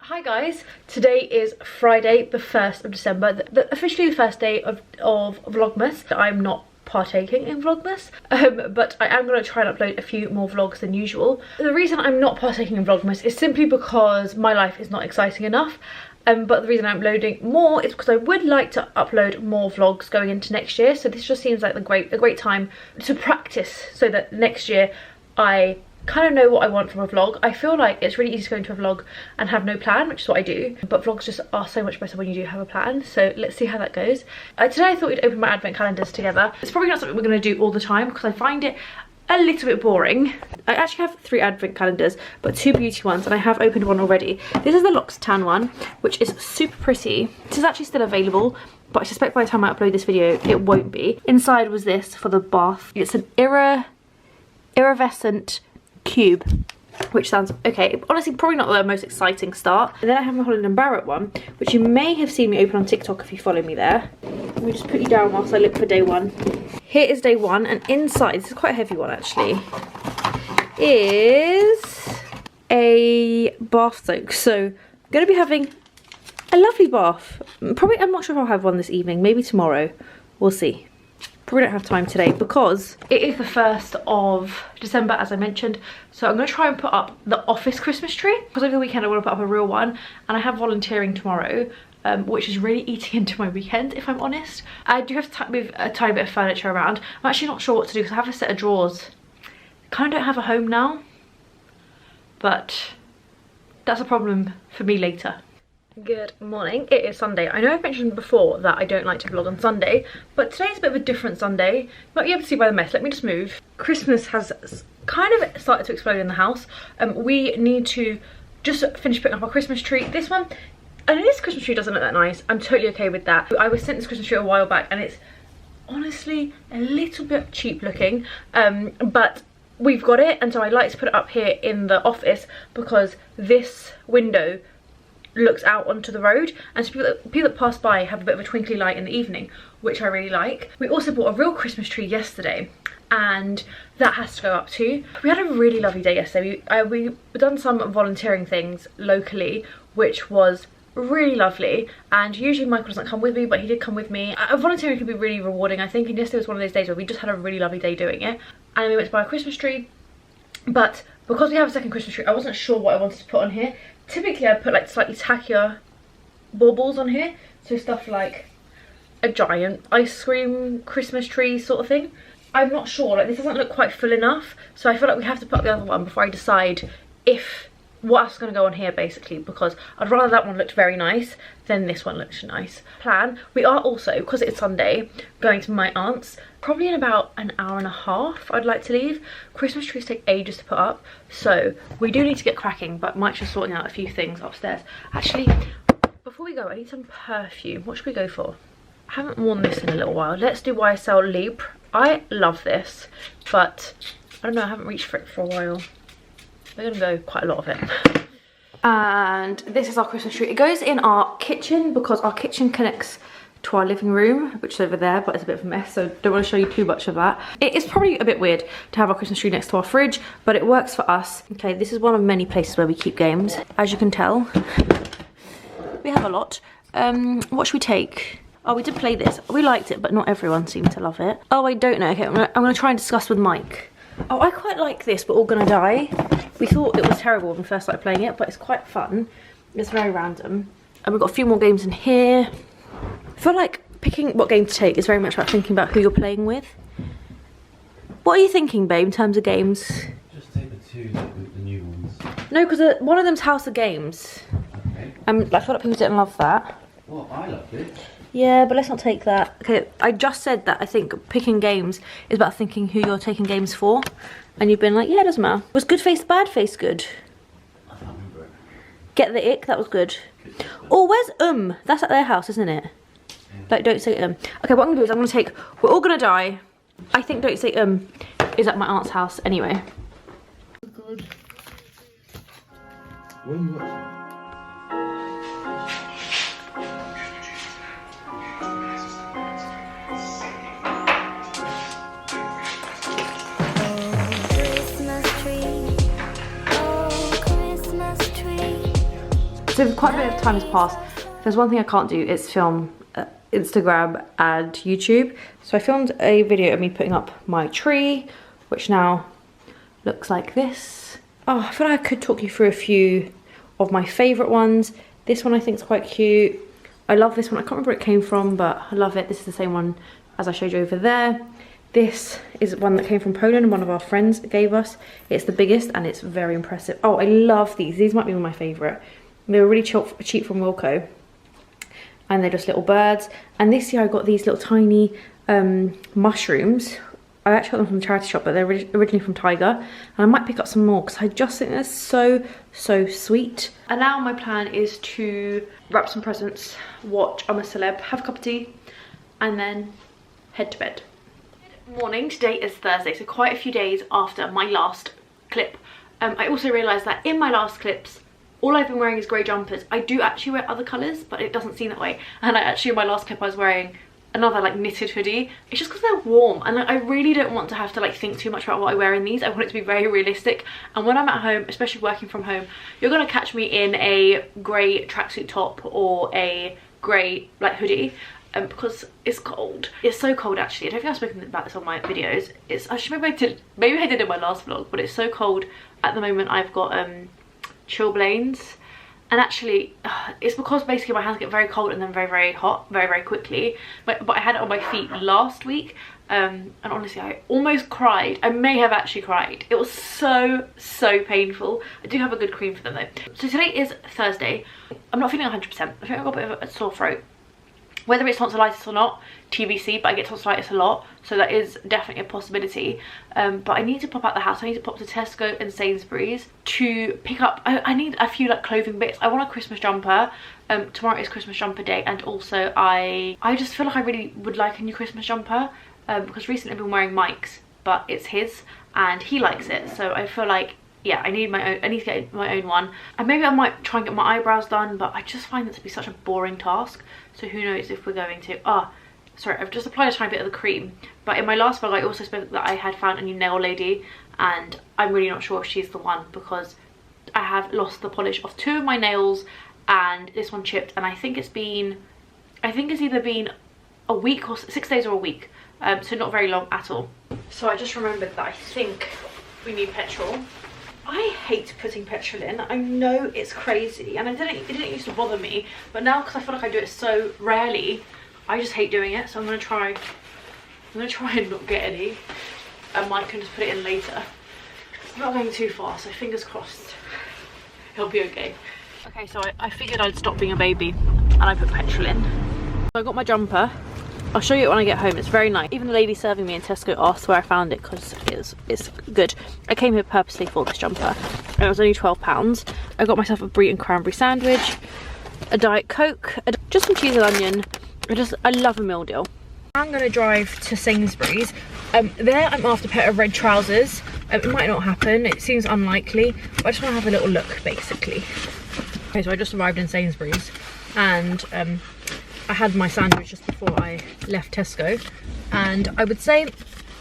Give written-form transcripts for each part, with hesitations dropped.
Hi guys, today is Friday the 1st of December, officially the first day of Vlogmas. I'm not partaking in Vlogmas, but I am going to try and upload a few more vlogs than usual. The reason I'm not partaking in Vlogmas is simply because my life is not exciting enough. But the reason I'm uploading more is because I would like to upload more vlogs going into next year. So this just seems like a great time to practice so that next year I kind of know what I want from a vlog. I feel like it's really easy to go into a vlog and have no plan, which is what I do, but vlogs just are so much better when you do have a plan. So let's see how that goes. Today I thought we'd open my advent calendars together. It's probably not something we're going to do all the time because I find it a little bit boring. I actually have 3 advent calendars, but 2 beauty ones, and I have opened one already. This is the L'Occitane one, which is super pretty. This is actually still available, but I suspect by the time I upload this video it won't be. Inside was this for the bath. It's an iridescent cube, which sounds okay. Honestly, probably not the most exciting start. And then I have my Holland & Barrett one, which you may have seen me open on TikTok if you follow me there. Let me just put you down whilst I look for day one. Here is day one, and inside, this is quite a heavy one actually, is a bath soak. So I'm going to be having a lovely bath. Probably, I'm not sure if I'll have one this evening, maybe tomorrow. We'll see. Probably don't have time today because it is the 1st of December, as I mentioned, so I'm going to try and put up the office Christmas tree because over the weekend I want to put up a real one, and I have volunteering tomorrow, which is really eating into my weekend, if I'm honest. I do have to move a tiny bit of furniture around. I'm actually not sure what to do because I have a set of drawers. I kind of don't have a home now, but that's a problem for me later. Good morning. It is Sunday. I know I've mentioned before that I don't like to vlog on Sunday, but today's a bit of a different Sunday. You might be able to see by the mess. Let me just move. Christmas has kind of started to explode in the house. We need to just finish putting up our Christmas tree. This one, I know this Christmas tree doesn't look that nice. I'm totally okay with that. I was sent this Christmas tree a while back and it's honestly a little bit cheap looking, but we've got it, and so I like to put it up here in the office because this window looks out onto the road, and so people that pass by have a bit of a twinkly light in the evening, which I really like. We also bought a real Christmas tree yesterday, and that has to go up too. We had a really lovely day yesterday. We've done some volunteering things locally, which was really lovely, and usually Michael doesn't come with me, but he did come with me. Volunteering can be really rewarding, I think, and yesterday was one of those days where we just had a really lovely day doing it. And we went to buy a Christmas tree, but because we have a second Christmas tree, I wasn't sure what I wanted to put on here. Typically I'd put like slightly tackier baubles on here, so stuff like a giant ice cream Christmas tree sort of thing. I'm not sure, like this doesn't look quite full enough, so I feel like we have to put up the other one before I decide what else is going to go on here, basically, because I'd rather that one looked very nice than this one looks nice. Plan, we are also, because it's Sunday, going to my aunt's probably in about an hour and a half. I'd like to leave. Christmas trees take ages to put up, so we do need to get cracking, but Mike's just sorting out a few things upstairs. Actually, before we go, I need some perfume. What should we go for? I haven't worn this in a little while. Let's do YSL Libre. I love this, but I don't know, I haven't reached for it for a while. We're gonna go quite a lot of it. And this is our Christmas tree. It goes in our kitchen because our kitchen connects to our living room, which is over there, but it's a bit of a mess, so don't want to show you too much of that. It is probably a bit weird to have our Christmas tree next to our fridge, but it works for us. Okay, this is one of many places where we keep games. As you can tell, we have a lot. What should we take? Oh, we did play this. We liked it, but not everyone seemed to love it. Oh, I don't know. Okay, I'm gonna try and discuss with Mike. Oh, I quite like this, but All Gonna Die. We thought it was terrible when we first started playing it, but it's quite fun. It's very random. And we've got a few more games in here. I feel like picking what game to take is very much about thinking about who you're playing with. What are you thinking, babe, in terms of games? Just take the 2, the new ones. No, because one of them's House of Games. Okay. I feel like people didn't love that. Well, I loved it. Yeah, but let's not take that. Okay, I just said that I think picking games is about thinking who you're taking games for. And you've been like, yeah, it doesn't matter. Was Good Face, Bad Face good? I can't remember it. Get the Ick, that was good. Oh, where's That's at their house, isn't it? Yeah. Like, don't say Okay, what I'm gonna do is I'm gonna take We're All Gonna Die. I think Don't Say is at my aunt's house anyway. Good. What are you watching? So quite a bit of time has passed. There's one thing I can't do, it's film Instagram and YouTube. So I filmed a video of me putting up my tree, which now looks like this. Oh, I feel like I could talk you through a few of my favourite ones. This one I think is quite cute. I love this one. I can't remember where it came from, but I love it. This is the same one as I showed you over there. This is one that came from Poland and one of our friends gave us. It's the biggest and it's very impressive. Oh, I love these. These might be my favourite. They were really cheap from Wilko. And they're just little birds. And this year I got these little tiny mushrooms. I actually got them from the charity shop, but they're originally from Tiger. And I might pick up some more because I just think they're so sweet. And now my plan is to wrap some presents, watch I'm a Celeb, have a cup of tea, and then head to bed. Morning, today is Thursday, so quite a few days after my last clip. I also realised that in my last clips, all I've been wearing is grey jumpers. I do actually wear other colours, but it doesn't seem that way. And actually in my last clip I was wearing another like knitted hoodie. It's just because they're warm, and I really don't want to have to like think too much about what I wear in these. I want it to be very realistic, and when I'm at home, especially working from home, you're gonna catch me in a grey tracksuit top or a grey like hoodie. Because it's cold. It's so cold actually. I don't think I've spoken about this on my videos. It's actually maybe I did in my last vlog, but it's so cold at the moment. I've got chilblains, and actually it's because basically my hands get very cold and then very hot very quickly. But I had it on my feet last week, and honestly I almost cried. I may have actually cried. It was so painful. I do have a good cream for them though. So today is Thursday. I'm not feeling 100%. I think I've got a bit of a sore throat. Whether it's tonsillitis or not, TBC, but I get tonsillitis a lot, so that is definitely a possibility. But I need to pop out the house. I need to pop to Tesco and Sainsbury's to pick up, I need a few like clothing bits. I want a Christmas jumper. Tomorrow is Christmas jumper day, and also I just feel like I really would like a new Christmas jumper, because recently I've been wearing Mike's, but it's his and he likes it, so I feel like, yeah, I need my own. I need to get my own one, and maybe I might try and get my eyebrows done, but I just find that to be such a boring task. So who knows if we're going to. Sorry, I've just applied a tiny bit of the cream. But in my last vlog, I also spoke that I had found a new nail lady, and I'm really not sure if she's the one because I have lost the polish of 2 of my nails, and this one chipped. And I think it's either been a week or 6 days or a week, so not very long at all. So I just remembered that I think we need petrol. I hate putting petrol in. I know it's crazy, and it didn't used to bother me, but now because I feel like I do it so rarely, I just hate doing it. So I'm gonna try and not get any, and Mike can just put it in later. I'm not going too far, so fingers crossed he'll be okay. Okay, so I figured I'd stop being a baby, and I put petrol in. So I got my jumper. I'll show you it when I get home. It's very nice. Even the lady serving me in Tesco asked where I found it because it's good. I came here purposely for this jumper, and it was only £12. I got myself a brie and cranberry sandwich, a Diet Coke, just some cheese and onion. I love a meal deal. I'm going to drive to Sainsbury's. There I'm after a pair of red trousers. It might not happen. It seems unlikely, but I just want to have a little look basically. Okay, so I just arrived in Sainsbury's, and I had my sandwich just before I left Tesco, and I would say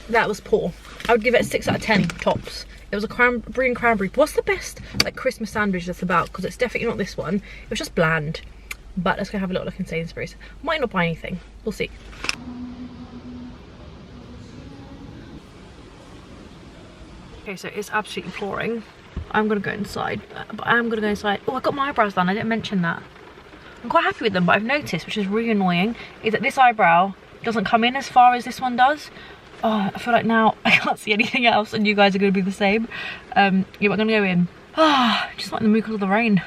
that was poor. I would give it a 6 out of 10 tops. It was a brie and cranberry. What's the best like Christmas sandwich that's about? Because it's definitely not this one. It was just bland. But let's go have a little look in Sainsbury's. Might not buy anything. We'll see. Okay, so it's absolutely pouring. I'm gonna go inside. But I am gonna go inside. Oh, I got my eyebrows done. I didn't mention that. I'm quite happy with them, but I've noticed, which is really annoying, is that this eyebrow doesn't come in as far as this one does. Oh, I feel like now I can't see anything else, and you guys are going to be the same. Yeah, but I'm going to go in. Just like the mood because of the rain.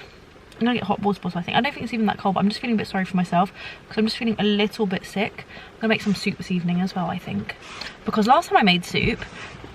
I'm going to get hot water bottle, I think. I don't think it's even that cold, but I'm just feeling a bit sorry for myself because I'm just feeling a little bit sick. I'm going to make some soup this evening as well, I think. Because last time I made soup,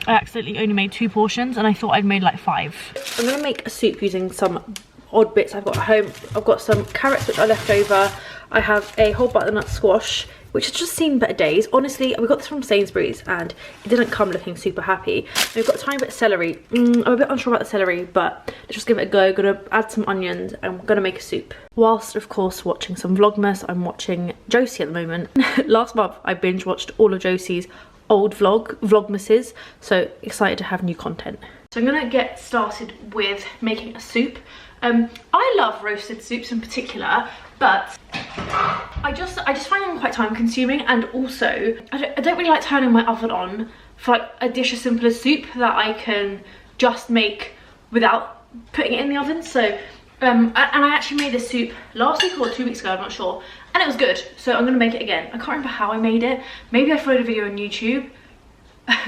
I accidentally only made 2 portions, and I thought I'd made like 5. I'm going to make a soup using some odd bits I've got at home. I've got some carrots which are left over. I have a whole butternut squash which has just seen better days. Honestly, we got this from Sainsbury's and it didn't come looking super happy. And we've got a tiny bit of celery. I'm a bit unsure about the celery, but let's just give it a go. Gonna add some onions and I'm gonna make a soup. Whilst of course watching some Vlogmas, I'm watching Josie at the moment. Last month I binge watched all of Josie's old vlogmases, so excited to have new content. So I'm gonna get started with making a soup. I love roasted soups in particular, but I just find them quite time consuming, and also I don't really like turning my oven on for like a dish as simple as soup that I can just make without putting it in the oven. So and I actually made this soup last week or 2 weeks ago, I'm not sure, and it was good, so I'm gonna make it again. I can't remember how I made it. Maybe I followed a video on YouTube,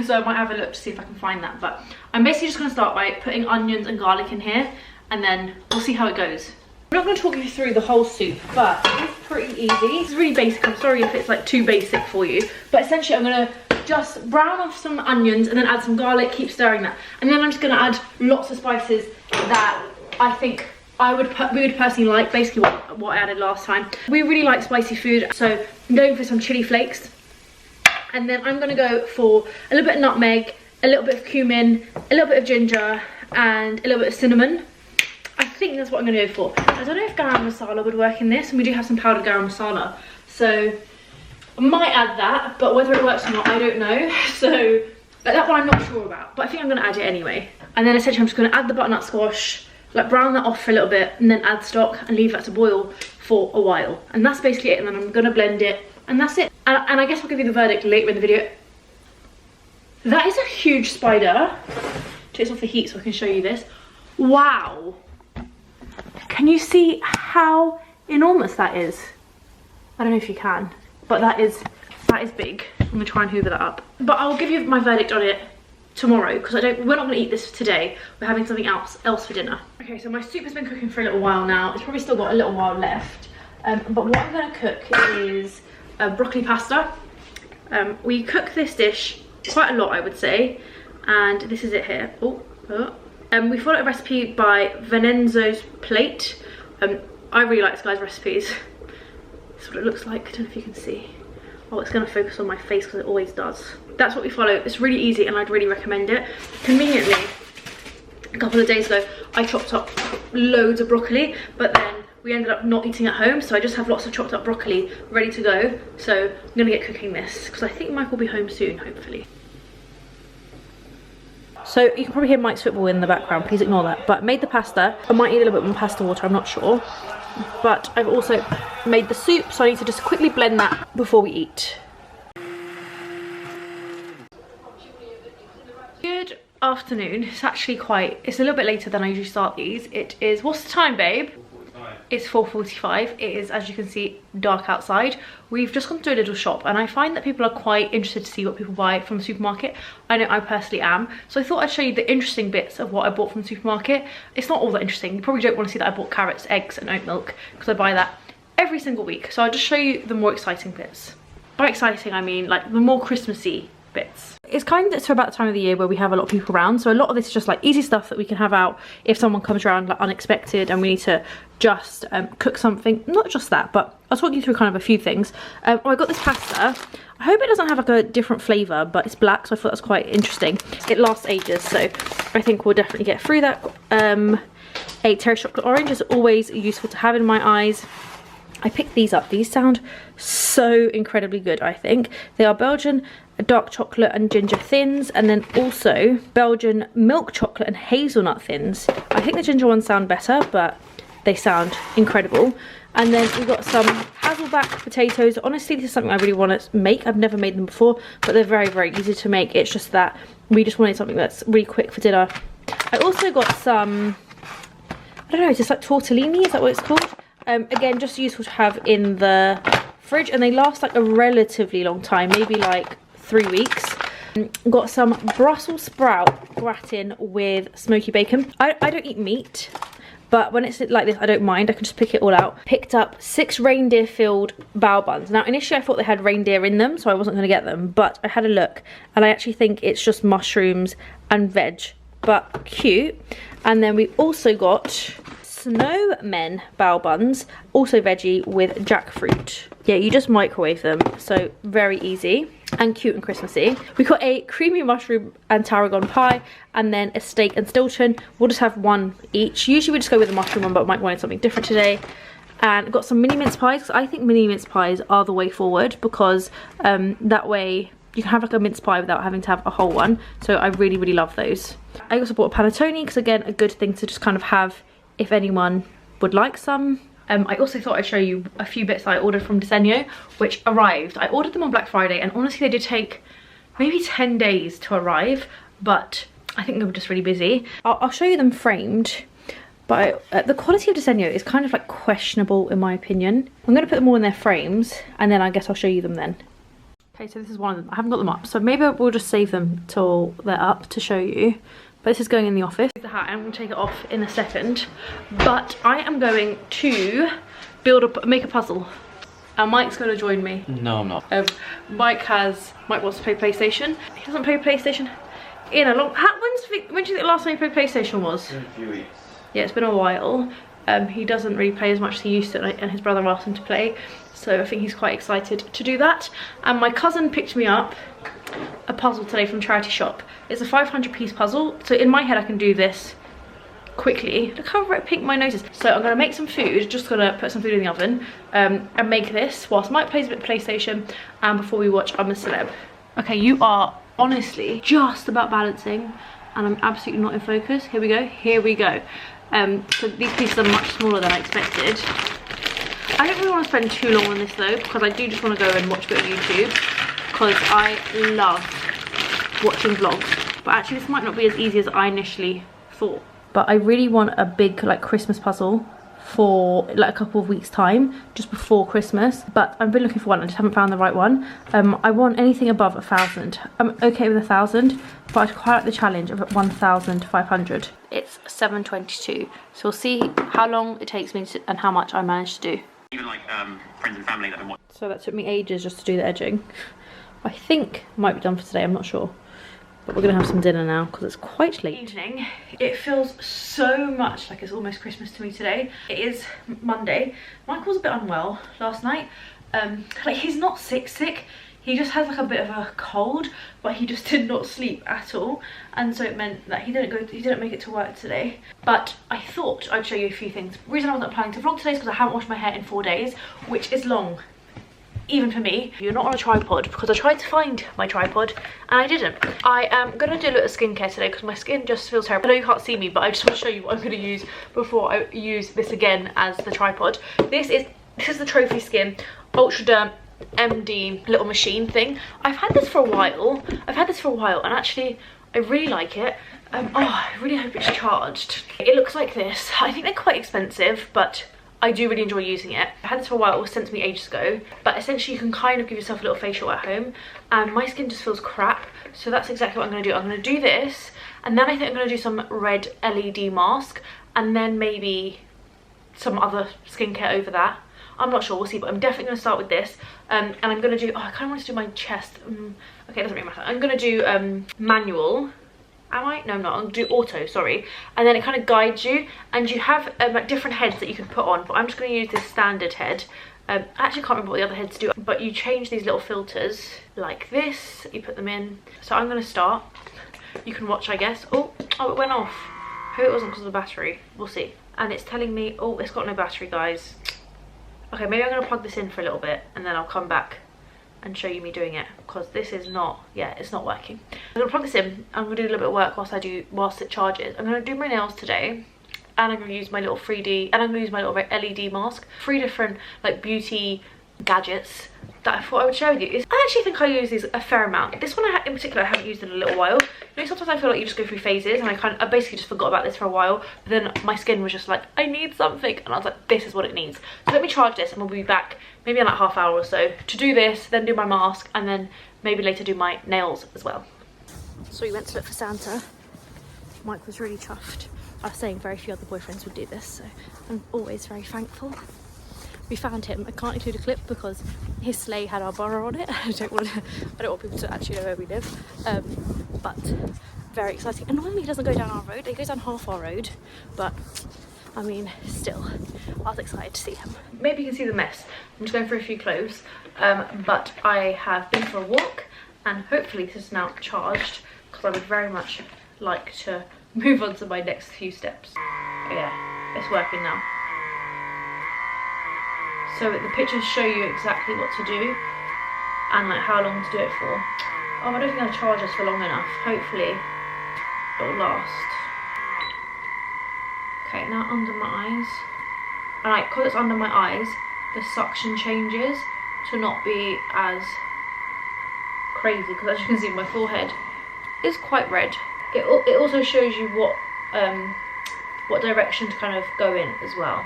so I might have a look to see if I can find that. But I'm basically just gonna start by putting onions and garlic in here, and then we'll see how it goes. I'm not going to talk you through the whole soup, but it's pretty easy. It's really basic. I'm sorry if it's like too basic for you, but essentially I'm going to just brown off some onions and then add some garlic, keep stirring that, and then I'm just going to add lots of spices that I think we would personally like, basically what I added last time. We really like spicy food, so I'm going for some chili flakes, and then I'm going to go for a little bit of nutmeg, a little bit of cumin, a little bit of ginger, and a little bit of cinnamon. I think that's what I'm going to go for. I don't know if garam masala would work in this, and we do have some powdered garam masala, so I might add that, but whether it works or not, I don't know. So that one I'm not sure about, but I think I'm going to add it anyway. And then essentially I'm just going to add the butternut squash, like brown that off for a little bit, and then add stock and leave that to boil for a while. And that's basically it, and then I'm going to blend it, and that's it. And I guess I'll give you the verdict later in the video. That is a huge spider. Takes off the heat so I can show you this. Wow. Can you see how enormous that is? I don't know if you can, but that is big. I'm gonna try and hoover that up. But I'll give you my verdict on it tomorrow, because we're not gonna eat this today. We're having something else for dinner. Okay, so my soup has been cooking for a little while now. It's probably still got a little while left. But what I'm gonna cook is broccoli pasta. We cook this dish quite a lot, I would say, and this is it here. We followed a recipe by Venenzo's Plate. I really like this guy's recipes. That's what it looks like. I don't know if you can see. Oh, it's going to focus on my face because it always does. That's what we follow. It's really easy and I'd really recommend it. Conveniently, a couple of days ago, I chopped up loads of broccoli, but then we ended up not eating at home, so I just have lots of chopped up broccoli ready to go. So I'm going to get cooking this because I think Mike will be home soon, hopefully. So you can probably hear Mike's football in the background, please ignore that. But made the pasta. I might need a little bit more pasta water, I'm not sure. But I've also made the soup, so I need to just quickly blend that before we eat. Good afternoon. It's actually it's a little bit later than I usually start these. It is, what's the time, babe? It's 4:45. It is, as you can see, dark outside. We've just gone to a little shop, and I find that people are quite interested to see what people buy from the supermarket. I know I personally am, so I thought I'd show you the interesting bits of what I bought from the supermarket. It's not all that interesting. You probably don't want to see that I bought carrots, eggs and oat milk, because I buy that every single week. So I'll just show you the more exciting bits. By exciting I mean like the more Christmassy bits. It's kind of about the time of the year where we have a lot of people around, so a lot of this is just like easy stuff that we can have out if someone comes around like unexpected and we need to just cook something. Not just that, but I'll talk you through kind of a few things. I got this pasta. I hope it doesn't have like a different flavour, but it's black, so I thought that's quite interesting. It lasts ages, so I think we'll definitely get through that. A terrace chocolate orange is always useful to have in my eyes. I picked these up. These sound so incredibly good, I think. They are Belgian dark chocolate and ginger thins, and then also Belgian milk chocolate and hazelnut thins. I think the ginger ones sound better, but they sound incredible. And then we got some Hazelback potatoes. Honestly, this is something I really want to make. I've never made them before, but they're very, very easy to make. It's just that we just wanted something that's really quick for dinner. I also got some, I don't know, it's just like tortellini, is that what it's called? Again, just useful to have in the fridge, and they last like a relatively long time, maybe like 3 weeks. Got some Brussels sprout gratin with smoky bacon. I don't eat meat, but when it's like this I don't mind. I can just pick it all out. Picked up 6 reindeer filled bao buns. Now initially I thought they had reindeer in them, so I wasn't going to get them, but I had a look and I actually think it's just mushrooms and veg, but cute. And then we also got snowmen bao buns, also veggie with jackfruit. Yeah, you just microwave them, so very easy and cute and Christmassy. We got a creamy mushroom and tarragon pie, and then a steak and Stilton. We'll just have one each. Usually we just go with the mushroom one, but Mike wanted something different today. And got some mini mince pies, because I think mini mince pies are the way forward, because that way you can have like a mince pie without having to have a whole one. So I really, really love those. I also bought a panettone because again, a good thing to just kind of have if anyone would like some. I also thought I'd show you a few bits that I ordered from Disegno, which arrived. I ordered them on Black Friday and honestly they did take maybe 10 days to arrive, but I think they were just really busy. I'll show you them framed, but the quality of Disegno is kind of like questionable in my opinion. I'm going to put them all in their frames and then I guess I'll show you them then. Okay, so this is one of them. I haven't got them up, so maybe we'll just save them till they're up to show you. But this is going in the office. The hat, I'm going to take it off in a second. But I am going to make a puzzle. And Mike's going to join me. No, I'm not. Mike wants to play PlayStation. He doesn't play PlayStation in a long... When do you think the last time he played PlayStation was? In a few weeks. Yeah, it's been a while. He doesn't really play as much as he used to, and his brother asked him to play. So I think he's quite excited to do that. And my cousin picked me up a puzzle today from charity shop. It's a 500-piece puzzle, so in my head I can do this quickly. Look how red pink my nose is. So I'm gonna make some food, just gonna put some food in the oven and make this whilst Mike plays a bit of PlayStation and before we watch I'm a Celeb. Okay, you are honestly just about balancing and I'm absolutely not in focus. Here we go, here we go. So these pieces are much smaller than I expected. I don't really want to spend too long on this though, because I do just want to go and watch a bit of YouTube, because I love watching vlogs. But actually this might not be as easy as I initially thought. But I really want a big like Christmas puzzle for like a couple of weeks time, just before Christmas. But I've been looking for one, I just haven't found the right one. I want anything above 1,000. I'm okay with 1,000, but I'd quite like the challenge of 1,500. It's 7:22, so we'll see how long it takes me and how much I manage to do. Even like friends and family that have been watching. So that took me ages just to do the edging. I think it might be done for today, I'm not sure. But we're gonna have some dinner now because it's quite late. Evening. It feels so much like it's almost Christmas to me today. It is Monday. Michael's a bit unwell last night. Like he's not sick. He just has like a bit of a cold, but he just did not sleep at all. And so it meant that he didn't make it to work today. But I thought I'd show you a few things. The reason I wasn't planning to vlog today is because I haven't washed my hair in 4 days, which is long. Even for me. You're not on a tripod because I tried to find my tripod and I didn't. I am gonna do a little skincare today because my skin just feels terrible. I know you can't see me, but I just want to show you what I'm gonna use before I use this again as the tripod. This is the Trophy Skin Ultra Derm MD little machine thing. I've had this for a while. And actually I really like it. Oh, I really hope it's charged. It looks like this. I think they're quite expensive, but I do really enjoy using it. I had this for a while, it was sent to me ages ago, but essentially you can kind of give yourself a little facial at home, and my skin just feels crap, so that's exactly what I'm gonna do. I'm gonna do this, and then I think I'm gonna do some red LED mask, and then maybe some other skincare over that. I'm not sure, we'll see, but I'm definitely gonna start with this, and I'm gonna do, I kind of want to do my chest. Okay, it doesn't really matter. I'm gonna do manual. Am I? No, I'm not. I'm gonna do auto, sorry. And then it kind of guides you, and you have like different heads that you can put on, but I'm just gonna use this standard head. I actually can't remember what the other heads do, but you change these little filters like this, you put them in. So I'm gonna start. You can watch, I guess. Oh, it went off. Hope it wasn't because of the battery. We'll see. And it's telling me, oh, it's got no battery, guys. Okay, maybe I'm gonna plug this in for a little bit, and then I'll come back and show you me doing it, because this is not, yeah, it's not working. I'm gonna plug this in. I'm gonna do a little bit of work whilst it charges. I'm gonna do my nails today, and I'm gonna use my little 3D, and I'm gonna use my little LED mask. 3 different like beauty gadgets that I thought I would share with you. I actually think I use these a fair amount. This one in particular I haven't used in a little while. You know, sometimes I feel like you just go through phases, and I basically just forgot about this for a while, but then my skin was just like, I need something, and I was like, this is what it needs. So let me charge this and we'll be back maybe in like half hour or so to do this, then do my mask, and then maybe later do my nails as well. So we went to look for Santa. Mike was really chuffed. I was saying very few other boyfriends would do this, so I'm always very thankful. We found him. I can't include a clip because his sleigh had our borough on it. I don't want people to actually know where we live. But very exciting. And normally he doesn't go down our road. He goes down half our road, but I mean, still, I was excited to see him. Maybe you can see the mess. I'm just going through a few clothes, but I have been for a walk, and hopefully this is now charged, because I would very much like to move on to my next few steps. Yeah, it's working now. So the pictures show you exactly what to do and like how long to do it for. I don't think I'll charge this for long enough. Hopefully it'll last. Okay, now under my eyes. And like, because it's under my eyes, the suction changes to not be as crazy, because as you can see, my forehead is quite red. It also shows you what direction to kind of go in as well,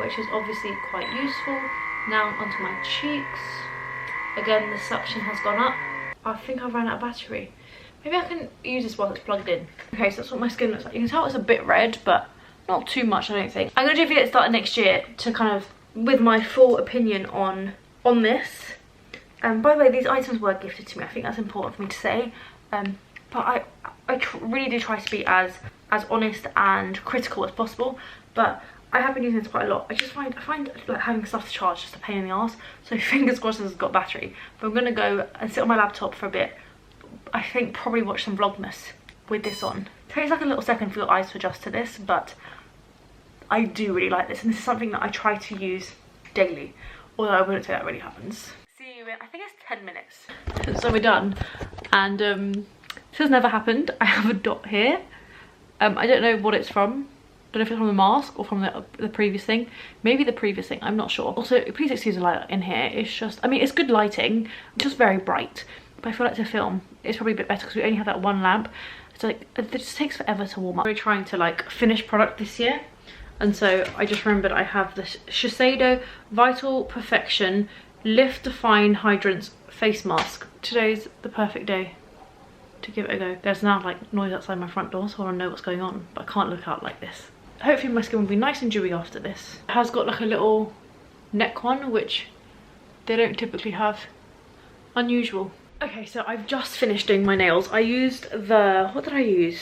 which is obviously quite useful. Now onto my cheeks. Again, the suction has gone up. I think I've run out of battery. Maybe I can use this while it's plugged in. Okay, so that's what my skin looks like. You can tell it's a bit red, but not too much, I don't think. I'm gonna do a video at the start of next year to kind of, with my full opinion on this. By the way, these items were gifted to me. I think that's important for me to say. But I really do try to be as honest and critical as possible. But I have been using this quite a lot. I find like having stuff to charge just a pain in the arse. So fingers crossed this has got battery. But I'm gonna go and sit on my laptop for a bit. I think probably watch some Vlogmas with this on. It takes like a little second for your eyes to adjust to this, but I do really like this, and this is something that I try to use daily. Although I wouldn't say that really happens. See you in, I think it's 10 minutes. So we're done, and this has never happened. I have a dot here. I don't know what it's from. I don't know if it's from the mask or from the previous thing. Maybe the previous thing, I'm not sure. Also, please excuse the light in here. It's just, I mean, it's good lighting, just very bright. But I feel like to film, it's probably a bit better because we only have that one lamp. It's like, it just takes forever to warm up. We're trying to like finish product this year. And so I just remembered I have the Shiseido Vital Perfection Lift Define Hydrant Face Mask. Today's the perfect day to give it a go. There's now like noise outside my front door, so I don't know what's going on, but I can't look out like this. Hopefully my skin will be nice and dewy after this. It has got like a little neck one, which they don't typically have. Unusual. Okay, so I've just finished doing my nails. I used what did I use?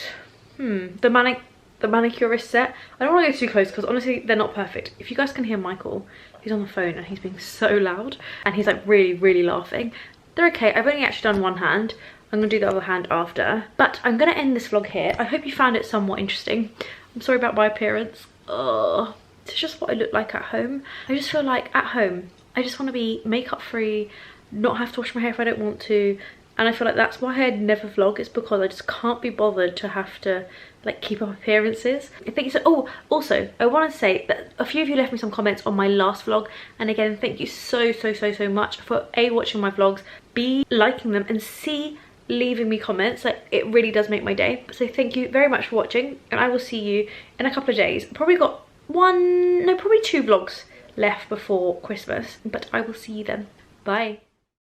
The manicurist set. I don't want to go too close because honestly they're not perfect. If you guys can hear Michael, he's on the phone and he's being so loud and he's like really laughing. They're okay. I've only actually done one hand. I'm gonna do the other hand after. But I'm gonna end this vlog here. I hope you found it somewhat interesting. I'm sorry about my appearance. It's just what I look like at home. I just feel like at home I just want to be makeup free, not have to wash my hair if I don't want to, and I feel like that's why I never vlog. It's because I just can't be bothered to have to like keep up appearances. I think so. Oh, also I want to say that a few of you left me some comments on my last vlog, and again thank you so much for A, watching my vlogs, B, liking them, and C, leaving me comments. Like, it really does make my day. So thank you very much for watching, and I will see you in a couple of days. Probably got probably 2 vlogs left before Christmas, but I will see you then. Bye.